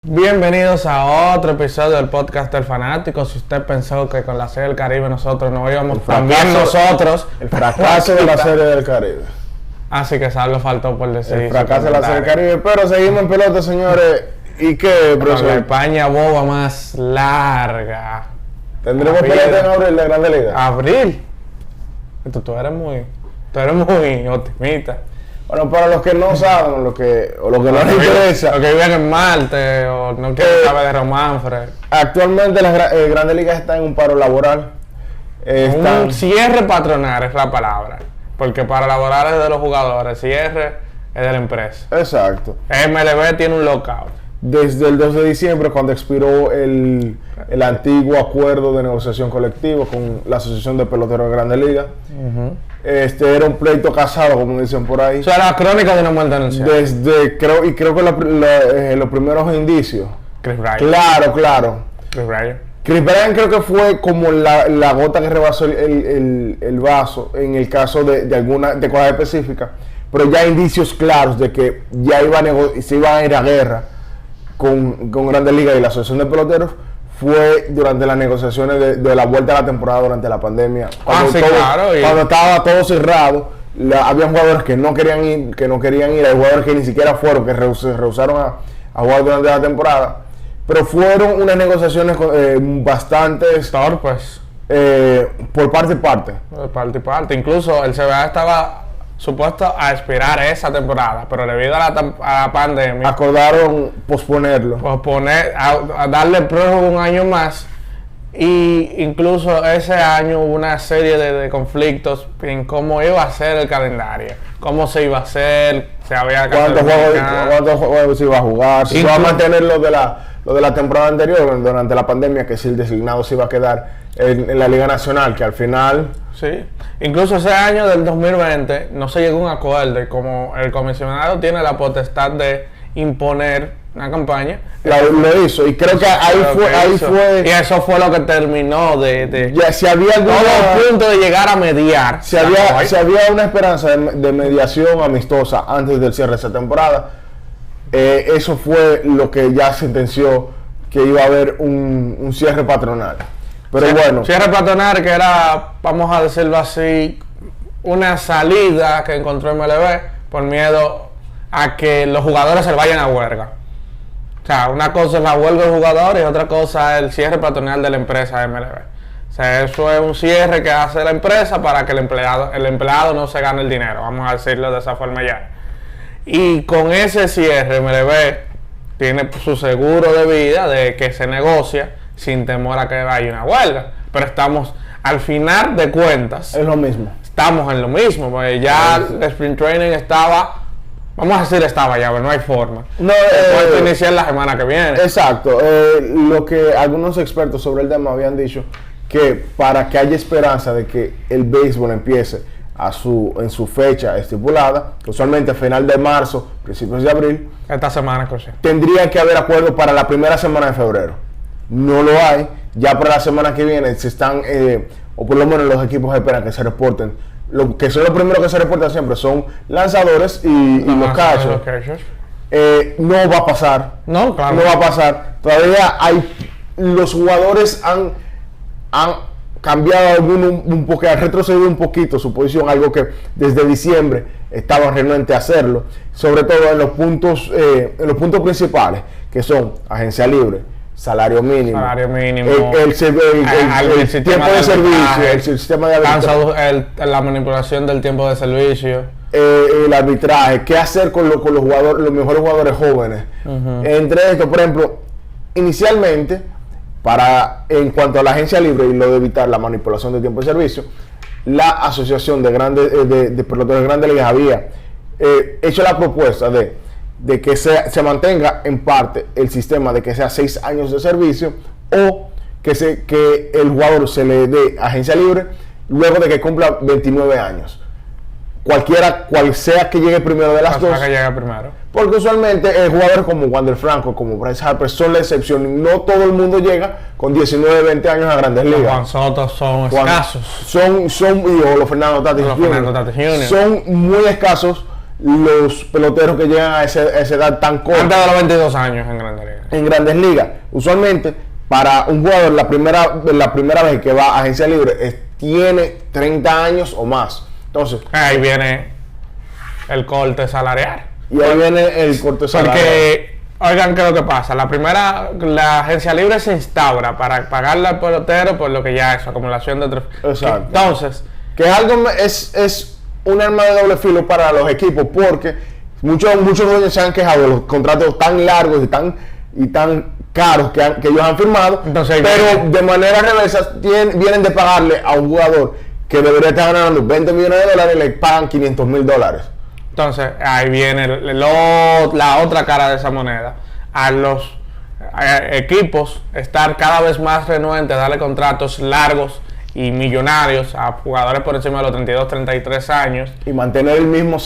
Bienvenidos a otro episodio del podcast del fanático. Si usted pensó que con la Serie del Caribe nosotros no íbamos también nosotros, el fracaso de la Serie del Caribe. Así que algo faltó por decir. El fracaso de la Serie del Caribe, pero seguimos en pelota, señores. ¿Y qué, profesor? La España boba más larga. ¿Tendremos pelota en abril de Grande Liga? ¿Abril? Tú eres muy optimista. Bueno, para los que no saben, o los que no les interesa. Los que viven en Marte o no quieren saber de Románfred. Actualmente las Grandes Ligas están en un paro laboral. Un cierre patronal es la palabra. Porque para laborar es de los jugadores, cierre es de la empresa. Exacto. MLB tiene un lockout. Desde el 2 de diciembre, cuando expiró el antiguo acuerdo de negociación colectiva con la Asociación de Peloteros de Grandes Ligas. Era un pleito casado, como dicen por ahí. O sea, la crónica de una muerte anunciada. Creo que los primeros indicios. Chris Bryant. Claro. Chris Bryant creo que fue como la gota que rebasó el vaso en el caso de cosas específicas, pero ya hay indicios claros de que ya se iban a ir a guerra con Grandes Ligas y la Asociación de Peloteros. Fue durante las negociaciones de la vuelta a la temporada durante la pandemia. Cuando estaba todo cerrado, había jugadores que no querían ir, hay jugadores que ni siquiera fueron, que se rehusaron a jugar durante la temporada. Pero fueron unas negociaciones bastante torpes. Por parte y parte. Por parte y parte. Incluso el CBA estaba supuesto a expirar esa temporada, pero debido a la pandemia acordaron posponerlo. A darle prórroga un año más. Y incluso ese año hubo una serie de conflictos en cómo iba a ser el calendario, cómo se iba a hacer, se había cuántos juegos se iba a jugar, si se iba a mantener lo de la temporada anterior durante la pandemia, que si el designado se iba a quedar en la Liga Nacional, que al final... Sí, incluso ese año del 2020 no se llegó a un acuerdo y como el comisionado tiene la potestad de imponer una campaña, lo hizo, y creo que ahí fue y eso fue lo que terminó si había todo el punto de llegar a mediar. Si había una esperanza de mediación amistosa antes del cierre de esa temporada, eso fue lo que ya sentenció que iba a haber un cierre patronal. Pero bueno, cierre patronal que era, vamos a decirlo así, una salida que encontró MLB por miedo a que los jugadores se vayan a huelga. O sea, una cosa es la huelga del jugador y otra cosa es el cierre patronal de la empresa de MLB. O sea, eso es un cierre que hace la empresa para que el empleado no se gane el dinero, vamos a decirlo de esa forma ya. Y con ese cierre MLB tiene su seguro de vida de que se negocia sin temor a que vaya una huelga. Pero estamos, al final de cuentas, es lo mismo. Estamos en lo mismo, porque ya el sprint training estaba... Vamos a decir estaba ya, pero no hay forma. Puede iniciar la semana que viene. Exacto. Lo que algunos expertos sobre el tema habían dicho, que para que haya esperanza de que el béisbol empiece en su fecha estipulada, usualmente a final de marzo, principios de abril, esta semana, tendría que haber acuerdo para la primera semana de febrero. No lo hay. Ya para la semana que viene se están, o por lo menos los equipos esperan que se reporten. Lo que son los primeros que se reportan siempre son lanzadores y los catchers. No va a pasar. No, claro. No va a pasar. Todavía los jugadores han cambiado un poco, han retrocedido un poquito su posición, algo que desde diciembre estaban renuentes a hacerlo, sobre todo en los puntos principales, que son agencia libre, salario mínimo, el tiempo de servicio, el sistema de arbitraje, la manipulación del tiempo de servicio, el arbitraje, qué hacer con los jugadores, los mejores jugadores jóvenes. Entre esto, por ejemplo, inicialmente, en cuanto a la agencia libre y lo de evitar la manipulación del tiempo de servicio, la Asociación de Peloteros de Grandes Ligas había hecho la propuesta de que se mantenga en parte el sistema de que sea 6 años de servicio, o que el jugador se le dé agencia libre luego de que cumpla 29 años. Cual sea que llegue primero de las dos. Que llegue primero. Porque usualmente jugadores como Wander Franco, como Bryce Harper son la excepción. No todo el mundo llega con 19, 20 años a Grandes Ligas. Juan Soto son escasos. O los Fernando Tatis Jr. Son muy escasos los peloteros que llegan a esa edad tan corta. Antes de los 22 años en Grandes Ligas. En Grandes Ligas. Usualmente, para un jugador, la primera vez que va a agencia libre tiene 30 años o más. Entonces, ahí viene el corte salarial. Y ahí viene el corte salarial. Porque, oigan, ¿qué es lo que pasa? La agencia libre se instaura para pagarle al pelotero por lo que ya es su acumulación de trofeos. Exacto. Entonces, que es un arma de doble filo para los equipos, porque muchos dueños se han quejado de los contratos tan largos y tan caros que ellos han firmado. Entonces, pero de manera reversa vienen de pagarle a un jugador que debería estar ganando 20 millones de dólares y le pagan 500 mil dólares. Entonces, ahí viene la otra cara de esa moneda. A los equipos estar cada vez más renuentes a darle contratos largos y millonarios a jugadores por encima de los 32, 33 años. Y mantener el mismo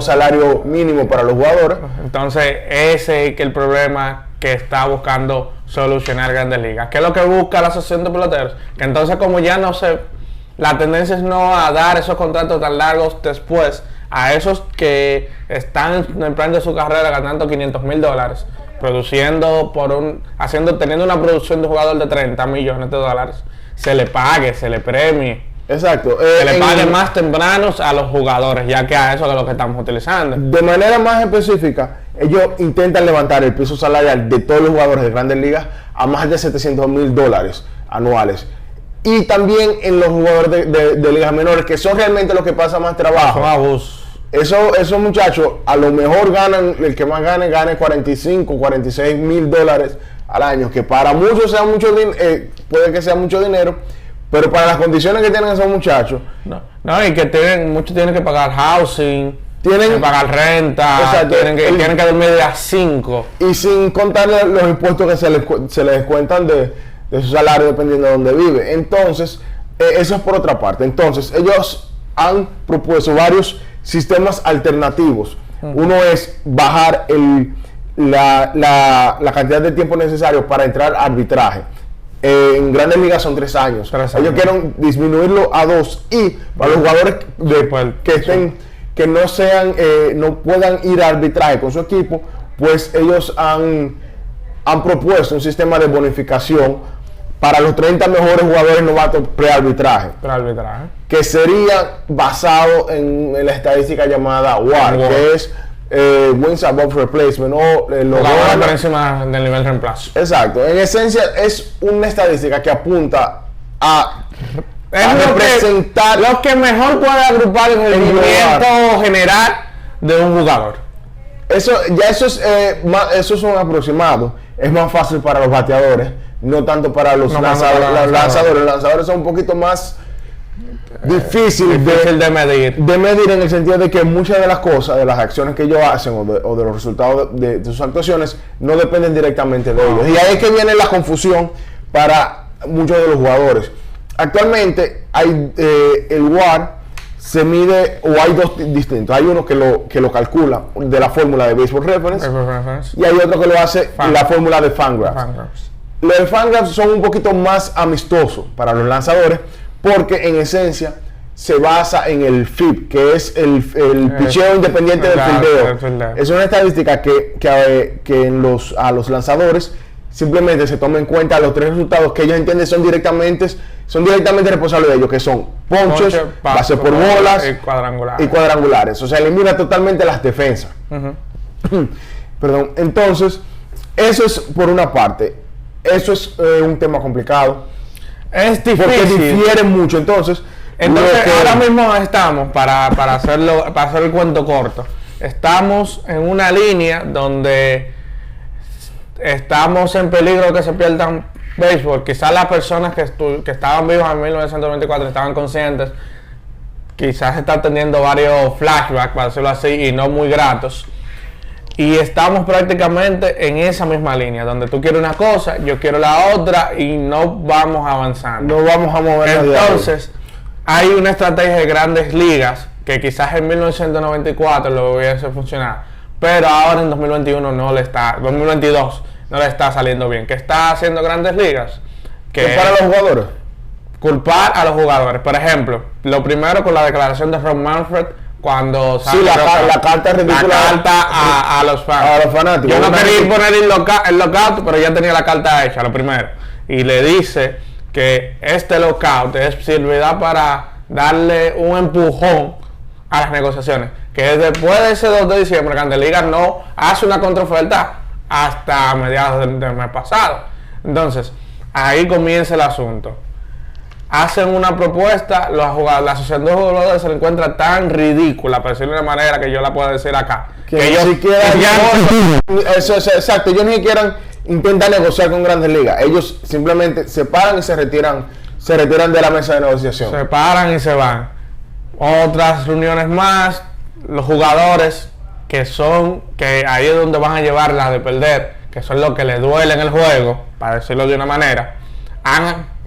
salario mínimo para los jugadores. Entonces, ese es el problema que está buscando solucionar Grandes Ligas. ¿Qué es lo que busca la Asociación de Peloteros? Que entonces, como ya no se... La tendencia es no a dar esos contratos tan largos después a esos que están en el plan de su carrera ganando 500 mil dólares, produciendo teniendo una producción de jugador de 30 millones de dólares, se le pague, se le premie. Exacto. Se le pague más tempranos a los jugadores, ya que a eso es lo que estamos utilizando. De manera más específica, ellos intentan levantar el piso salarial de todos los jugadores de Grandes Ligas a más de 700 mil dólares anuales. Y también en los jugadores de ligas menores, que son realmente los que pasan más trabajo. Son abusos. Esos muchachos a lo mejor ganan, el que más gane 45, 46 mil dólares al año, que para muchos sea puede que sea mucho dinero, pero para las condiciones que tienen esos muchachos. No, y que muchos tienen que pagar housing, tienen que pagar renta, exacto, tienen que dormir de a 5. Y sin contar los impuestos que se les descuentan de su salario dependiendo de dónde vive. Entonces, eso es por otra parte. Entonces, ellos han propuesto varios sistemas alternativos. Uno es bajar la cantidad de tiempo necesario para entrar a arbitraje. En Grandes Ligas son 3 años. Ellos quieren disminuirlo a 2 y para los jugadores que no puedan ir a arbitraje con su equipo, pues ellos han propuesto un sistema de bonificación para los 30 mejores jugadores novatos pre-arbitraje. Que sería basado en la estadística llamada WAR, que es Wins Above Replacement o jugadores por encima del nivel reemplazo. Exacto. En esencia es una estadística que apunta a representar lo que mejor puede agrupar el rendimiento general de un jugador. Eso es un aproximado. Es más fácil para los bateadores, no tanto para los lanzadores. Los lanzadores son un poquito más difícil de medir. De medir en el sentido de que muchas de las cosas, de las acciones que ellos hacen o de los resultados de sus actuaciones, no dependen directamente de ellos. Y ahí es que viene la confusión para muchos de los jugadores. Actualmente hay el WAR se mide, o hay dos distintos. Hay uno que lo calcula de la fórmula de Baseball Reference, y hay otro que lo hace la fórmula de Fangraphs. Los de Fangraphs son un poquito más amistosos para los lanzadores, porque en esencia se basa en el FIP, que es el picheo independiente del fildeo. Es una estadística que a los lanzadores simplemente se toma en cuenta los 3 resultados que ellos entienden son directamente responsables de ellos, que son ponches, bases por bolas y cuadrangulares. O sea, elimina totalmente las defensas. Perdón. Entonces, eso es por una parte. Eso es un tema complicado. Es difícil. Porque difiere mucho. Entonces ahora mismo estamos, para hacer el cuento corto, estamos en una línea donde estamos en peligro de que se pierdan béisbol. Quizás las personas que estaban vivas en 1924 estaban conscientes. Quizás están teniendo varios flashbacks, para decirlo así, y no muy gratos. Y estamos prácticamente en esa misma línea, donde tú quieres una cosa, yo quiero la otra, y no vamos avanzando. No vamos a movernos. Entonces, hay una estrategia de Grandes Ligas que quizás en 1994 lo hubiese funcionado, pero ahora en 2022 no le está saliendo bien. ¿Qué está haciendo Grandes Ligas? Que para los jugadores. Culpar a los jugadores. Por ejemplo, lo primero con la declaración de Rob Manfred cuando Sí, la carta ridícula. La carta a los fans. A los fanáticos. Yo no quería poner el lockout, pero ya tenía la carta hecha, lo primero. Y le dice que este lockout servirá para darle un empujón a las negociaciones. Que después de ese 2 de diciembre, Grandes Ligas no hace una contraoferta hasta mediados del mes pasado. Entonces, ahí comienza el asunto. Hacen una propuesta, la asociación de jugadores se le encuentra tan ridícula, para decirlo de una manera que yo la puedo decir acá, que ellos exacto, ellos ni siquiera intentan negociar con Grandes Ligas, ellos simplemente se paran y se retiran de la mesa de negociación. Se paran y se van. Otras reuniones más, los jugadores que ahí es donde van a llevar la de perder, que son los que les duele en el juego, para decirlo de una manera, han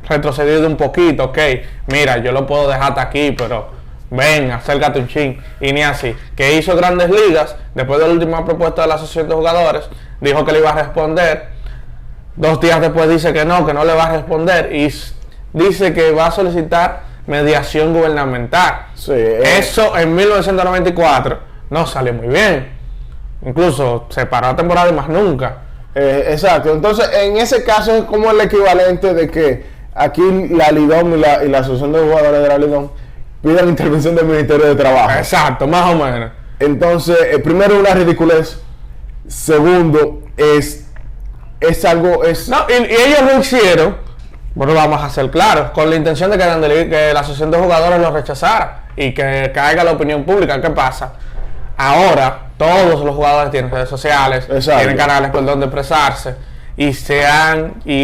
retrocedido un poquito, ok, mira, yo lo puedo dejar hasta aquí, pero ven, acércate un chin, y ni así. Que hizo Grandes Ligas, después de la última propuesta de la asociación de jugadores, dijo que le iba a responder, 2 días después dice que no le va a responder, y dice que va a solicitar mediación gubernamental. Sí, Eso en 1994 no salió muy bien, incluso se paró la temporada y más nunca. Exacto, entonces en ese caso es como el equivalente de que aquí la Lidom y la Asociación de Jugadores de la Lidom piden la intervención del Ministerio de Trabajo. Exacto, más o menos. Entonces, primero, una ridiculez. Segundo, es algo... No, y ellos lo hicieron, bueno, vamos a ser claros, con la intención de que la Asociación de Jugadores lo rechazara y que caiga la opinión pública. ¿Qué pasa? Ahora, todos los jugadores tienen redes sociales, exacto, tienen canales por donde expresarse, y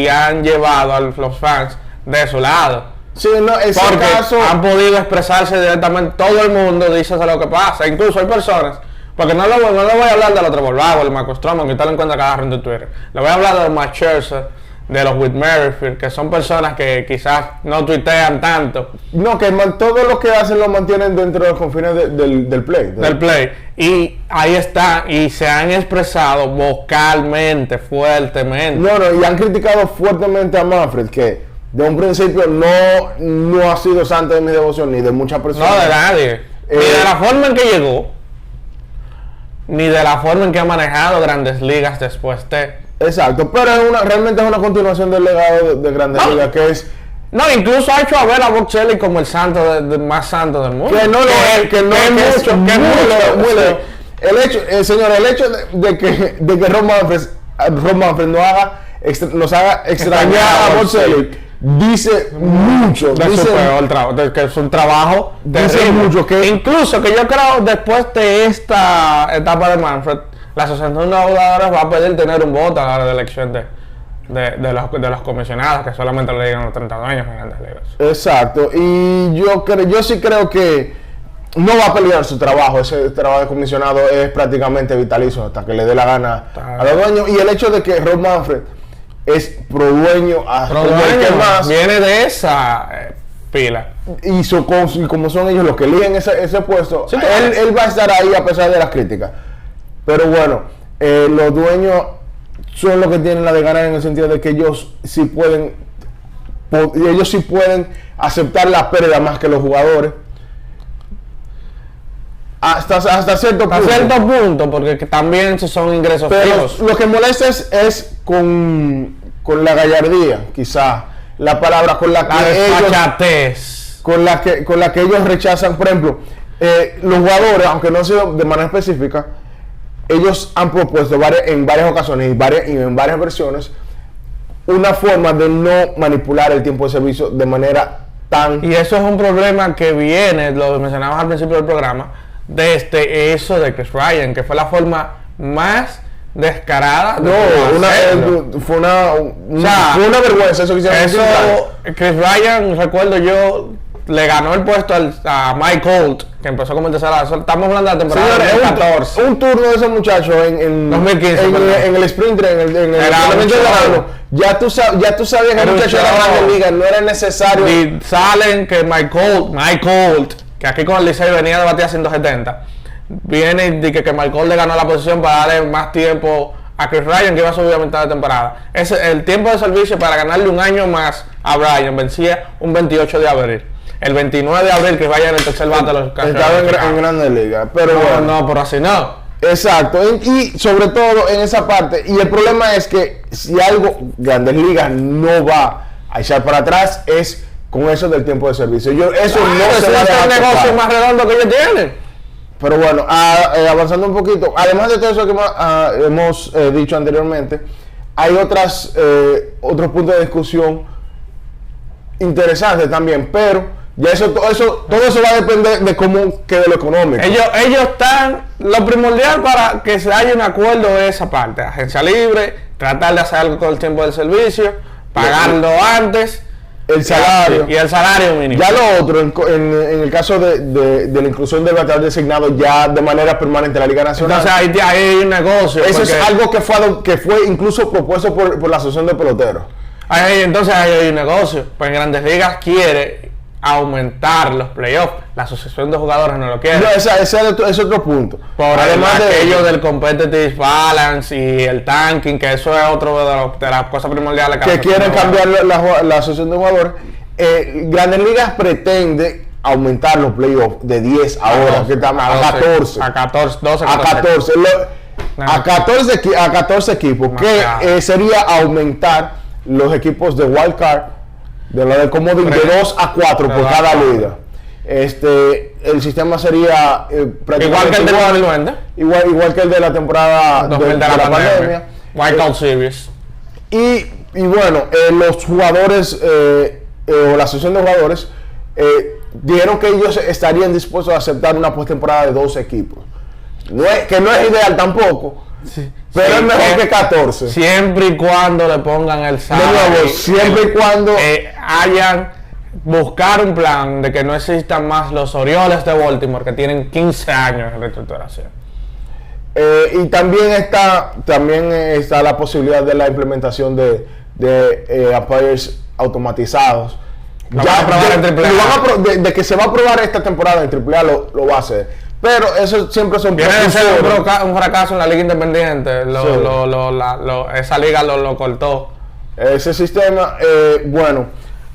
han llevado a los fans de su lado. Sí, no, ese porque caso... han podido expresarse directamente, todo el mundo dice lo que pasa, incluso hay personas, porque no le voy a hablar del otro Volvago, el Marco Stroman, que usted lo encuentra cada rato en Twitter, le voy a hablar de los Max Scherzer, de los Whit Merrifield, que son personas que quizás no tuitean tanto. No, que todo lo que hacen lo mantienen dentro de los confines del play. Del play. Y ahí está, y se han expresado vocalmente, fuertemente. No, y han criticado fuertemente a Manfred, que de un principio no ha sido santo de mi devoción, ni de muchas personas. No, de nadie. Ni de la forma en que llegó, ni de la forma en que ha manejado Grandes Ligas después de... Exacto, pero realmente es una continuación del legado de Grandes Ligas, que es... No, incluso ha hecho a ver a Bob Shelley como el santo más santo del mundo. Que no lo es, que es mucho. El hecho de que Rob Manfred nos haga extrañar a Bob Shelley dice mucho de que es un trabajo dice terrible. Mucho que incluso que yo creo después de esta etapa de Manfred, la asociación de jugadores va a pedir tener un voto a la hora de elección de los comisionados, que solamente le digan los 30 dueños en Grandes Ligas. Exacto, y yo sí creo que no va a pelear su trabajo. Ese trabajo de comisionado es prácticamente vitalicio hasta que le dé la gana a los dueños. Y el hecho de que Rob Manfred es pro dueño más viene de esa pila, y como son ellos los que eligen ese puesto, sí, él va a estar ahí a pesar de las críticas. Pero bueno, los dueños son los que tienen la de ganar, en el sentido de que ellos sí pueden aceptar la pérdida más que los jugadores. Hasta cierto punto, porque también son ingresos fijos. Lo que molesta es con la gallardía, quizá la palabra con la que ellos rechazan. Por ejemplo, los jugadores, aunque no ha sido de manera específica, ellos han propuesto en varias ocasiones y en varias versiones una forma de no manipular el tiempo de servicio de manera tan... Y eso es un problema que viene, lo mencionamos al principio del programa, desde eso de Chris Ryan, que fue la forma más descarada. Fue una vergüenza eso que hicieron. Chris Ryan, recuerdo yo, le ganó el puesto a Mike Holt, que empezó como el tercera. Estamos hablando de la temporada 2014. Un turno de ese muchacho en 2015, en el sprint, en el ya tú sabías que el muchacho era grande liga, no era necesario. Y salen que Mike Holt, que aquí con el Licey venía de batir a 170, viene y dice que Mike Holt le ganó la posición para darle más tiempo a Chris Ryan, que iba a subir a mitad de temporada. El tiempo de servicio para ganarle un año más a Ryan vencía un 28 de abril. el 29 de abril que vayan el tercer bate a los Cachorros. Estaba en Grandes Ligas, pero No, bueno. no, por así no. Exacto, y sobre todo en esa parte, y el problema es que si algo Grandes Ligas no va a echar para atrás es con eso del tiempo de servicio. Eso no se va a es dejar el negocio tocar. más redondo que ellos tienen. Pero bueno, avanzando un poquito, además de todo eso que hemos dicho anteriormente, hay otros puntos de discusión interesantes también, pero ya todo eso va a depender de cómo quede lo económico. Ellos están, lo primordial para que se haya un acuerdo es esa parte, agencia libre, tratar de hacer algo con el tiempo del servicio, pagarlo antes, el salario. Y el salario mínimo. Ya lo otro, en el caso de la inclusión del bateador designado ya de manera permanente en la Liga Nacional. Entonces ahí hay un negocio. Eso es algo que fue incluso propuesto por la Asociación de Peloteros. Entonces ahí hay un negocio. Pues en Grandes Ligas quiere aumentar los playoffs. La Asociación de Jugadores no lo quiere. No, ese es otro punto. Por además de aquello del competitive balance y el tanking, que eso es otro de las cosas primordiales que quieren cambiar la Asociación de Jugadores. Grandes Ligas pretende aumentar los playoffs de 10 ahora, que estamos a 14. A 14, 12, a 14. A 14 equipos, que sería aumentar los equipos de wild card, de lo del comodín, de 2 a 4 por cada liga. El sistema sería igual que el de 2020. Igual que el de la temporada de la pandemia. Wild Card Series. Y bueno, los jugadores o la asociación de jugadores dijeron que ellos estarían dispuestos a aceptar una postemporada de 12 equipos. Que no es ideal tampoco. Sí. Pero es mejor que 14. Siempre y cuando le pongan el salario. De nuevo, siempre y cuando buscar un plan de que no existan más los Orioles de Baltimore que tienen 15 años en reestructuración. Y también está la posibilidad de la implementación de umpires automatizados. De que se va a aprobar esta temporada en AAA lo va a hacer. Pero eso siempre son viene de ser un fracaso en la liga independiente. Esa liga lo cortó. Ese sistema, bueno.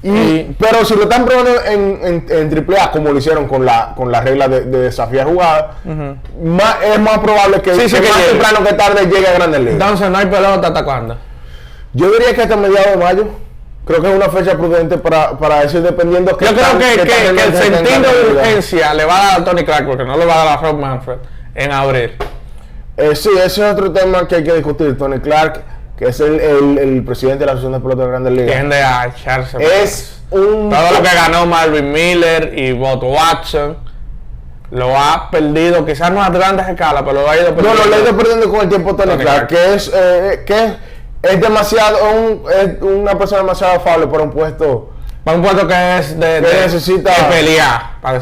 Pero si lo están probando en AAA, como lo hicieron con la regla de desafiar jugadas, es más probable que más temprano que tarde llegue a Grandes Ligas. Entonces, ¿no hay pelota hasta cuándo? Yo diría que hasta mediados de mayo. Creo que es una fecha prudente para decir, dependiendo que... Yo creo que el sentido de urgencia le va a dar a Tony Clark, porque no le va a dar a Rob Manfred en abril. Sí, ese es otro tema que hay que discutir. Tony Clark, que es el presidente de la Asociación de Pelota de Grandes Ligas, tiende a echarse. Todo lo que ganó Marvin Miller y Bud Watson lo ha perdido, quizás no a grandes escalas, pero lo ha ido perdiendo. No, lo ha ido perdiendo con el tiempo Tony Clark, que es demasiado, es una persona demasiado afable para un puesto. Para un puesto que es de pelear. Para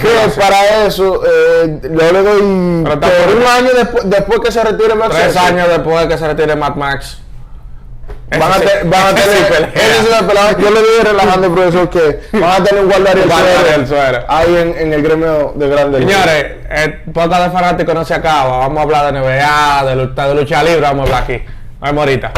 eso, le doy por un año después que se retire Max. 3 años después que se retire Mad Max. Van a tener. Yo le dije relajando al profesor que van a tener un guardaría del suero ahí en el gremio de Grandes Ligas. Señores, el podcast de fanáticos no se acaba. Vamos a hablar de NBA, de lucha libre, vamos a hablar aquí. Nos vemos ahorita.